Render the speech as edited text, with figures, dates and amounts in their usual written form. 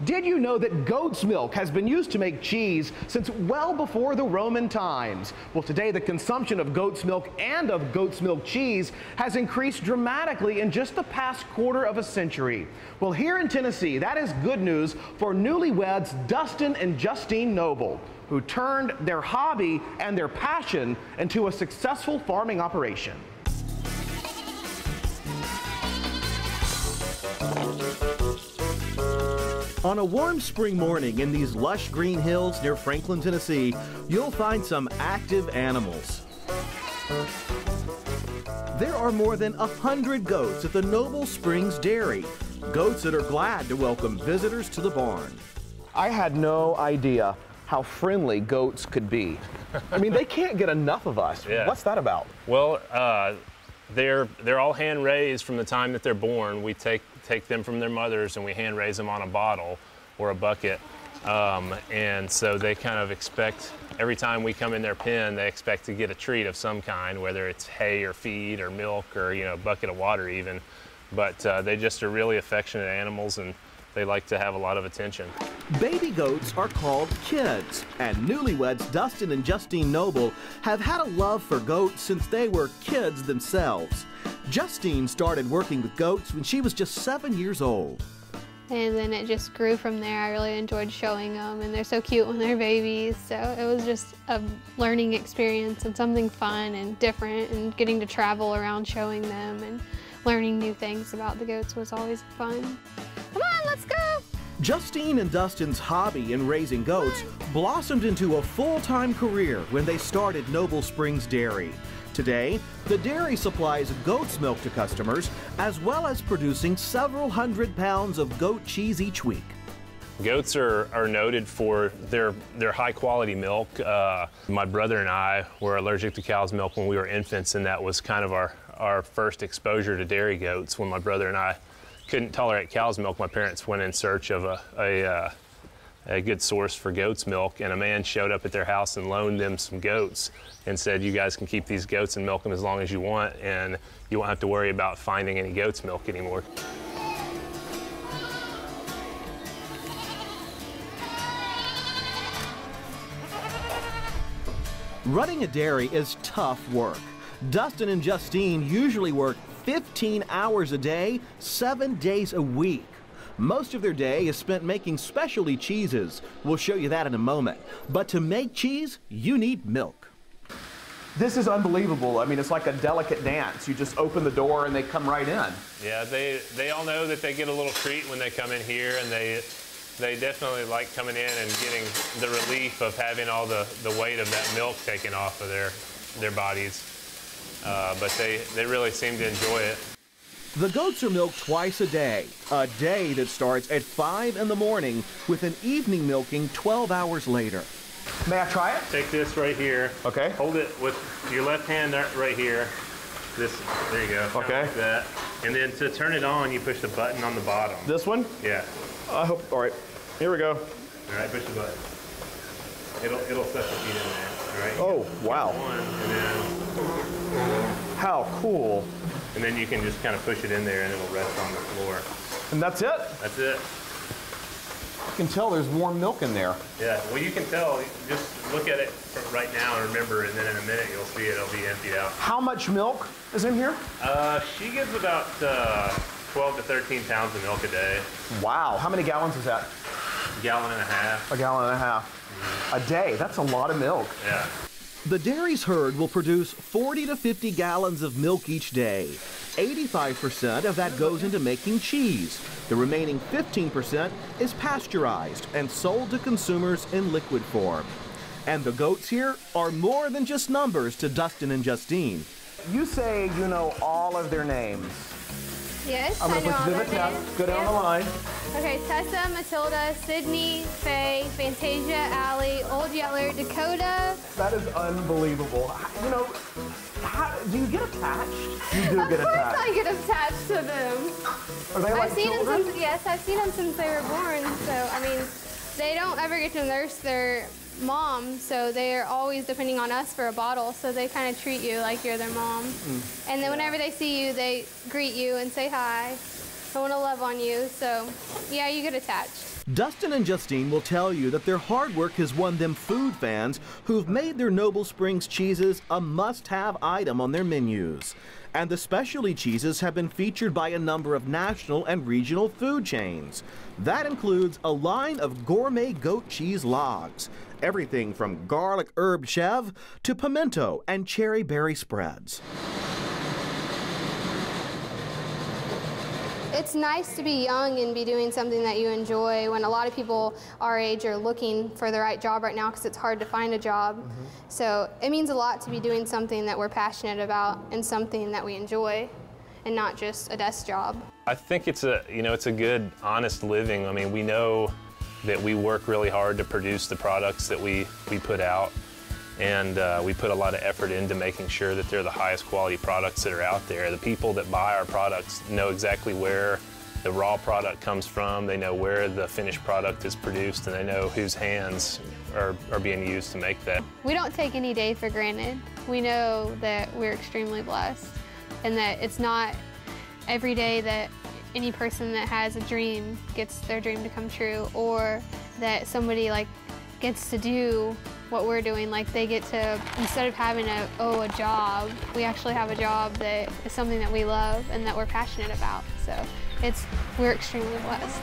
Did you know that goat's milk has been used to make cheese since well before the Roman times? Well, today the consumption of goat's milk and of goat's milk cheese has increased dramatically in just the past quarter of a century. Well, here in Tennessee, that is good news for newlyweds Dustin and Justyne Noble, who turned their hobby and their passion into a successful farming operation. On a warm spring morning in these lush green hills near Franklin, Tennessee, you'll find some active animals. There are more than 100 goats at the Noble Springs Dairy, goats that are glad to welcome visitors to the barn. I had no idea how friendly goats could be. I mean, they can't get enough of us. Yeah. What's that about? Well, they're all hand raised from the time that they're born. We take them from their mothers and we hand raise them on a bottle or a bucket. And so they kind of expect, every time we come in their pen, they expect to get a treat of some kind, whether it's hay or feed or milk or, you know, a bucket of water even. But they just are really affectionate animals and they like to have a lot of attention. Baby goats are called kids, and newlyweds Dustin and Justyne Noble have had a love for goats since they were kids themselves. Justyne started working with goats when she was just 7 years old. And then it just grew from there. I really enjoyed showing them, and they're so cute when they're babies. So it was just a learning experience and something fun and different, and getting to travel around showing them and learning new things about the goats was always fun. Come on, let's go! Justyne and Dustin's hobby in raising goats blossomed into a full-time career when they started Noble Springs Dairy. Today, the dairy supplies goat's milk to customers, as well as producing several hundred pounds of goat cheese each week. Goats are noted for their high-quality milk. My brother and I were allergic to cow's milk when we were infants, and that was kind of our first exposure to dairy goats. When my brother and I couldn't tolerate cow's milk, my parents went in search of a good source for goat's milk, and a man showed up at their house and loaned them some goats and said, you guys can keep these goats and milk them as long as you want, and you won't have to worry about finding any goat's milk anymore. Running a dairy is tough work. Dustin and Justyne usually work 15 hours a day, 7 days a week. Most of their day is spent making specialty cheeses. We'll show you that in a moment. But to make cheese, you need milk. This is unbelievable. I mean, it's like a delicate dance. You just open the door and they come right in. Yeah, they all know that they get a little treat when they come in here, and they definitely like coming in and getting the relief of having all the weight of that milk taken off of their bodies. But they really seem to enjoy it. The goats are milked twice a day that starts at 5 in the morning with an evening milking 12 hours later. May I try it? Take this right here. Okay. Hold it with your left hand right here. There you go. Okay. Like that. And then to turn it on, you push the button on the bottom. This one? Yeah. I hope, all right. Here we go. All right, push the button. It'll set the feet in there. All right. Oh, wow. And then, how cool. And then you can just kind of push it in there and it'll rest on the floor. And that's it? That's it. You can tell there's warm milk in there. Yeah, well, you can tell. Just look at it right now and remember, and then in a minute you'll see it'll be emptied out. How much milk is in here? She gives about 12 to 13 pounds of milk a day. Wow. How many gallons is that? A gallon and a half. A gallon and a half. A day. That's a lot of milk. Yeah. The dairy's herd will produce 40 to 50 gallons of milk each day. 85% of that goes into making cheese. The remaining 15% is pasteurized and sold to consumers in liquid form. And the goats here are more than just numbers to Dustin and Justyne. You say you know all of their names. Yes, I'm going to put Vivid Tess. Go down the line. Okay, Tessa, Matilda, Sydney, Faye, Fantasia, Allie, Old Yeller, Dakota. That is unbelievable. You know, do you get attached? You do get attached. Of course I get attached to them. Are they like children? Yes, I've seen them since they were born. So, I mean, they don't ever get to nurse their mom, so they are always depending on us for a bottle, so they kind of treat you like you're their mom. And then whenever they see you, they greet you and say hi. I want to love on you, so yeah, you get attached. Dustin and Justyne will tell you that their hard work has won them food fans who've made their Noble Springs cheeses a must-have item on their menus. And the specialty cheeses have been featured by a number of national and regional food chains. That includes a line of gourmet goat cheese logs, everything from garlic herb chev to pimento and cherry berry spreads. It's nice to be young and be doing something that you enjoy when a lot of people our age are looking for the right job right now because it's hard to find a job. So it means a lot to be doing something that we're passionate about and something that we enjoy and not just a desk job. I think it's a, it's a good, honest living. I mean, we know that we work really hard to produce the products that we put out. And we put a lot of effort into making sure that they're the highest quality products that are out there. The people that buy our products know exactly where the raw product comes from, they know where the finished product is produced, and they know whose hands are being used to make that. We don't take any day for granted. We know that we're extremely blessed and that it's not every day that any person that has a dream gets their dream to come true, or that somebody gets to do what we're doing. Like they get to, instead of having a job, we actually have a job that is something that we love and that we're passionate about. So we're extremely blessed.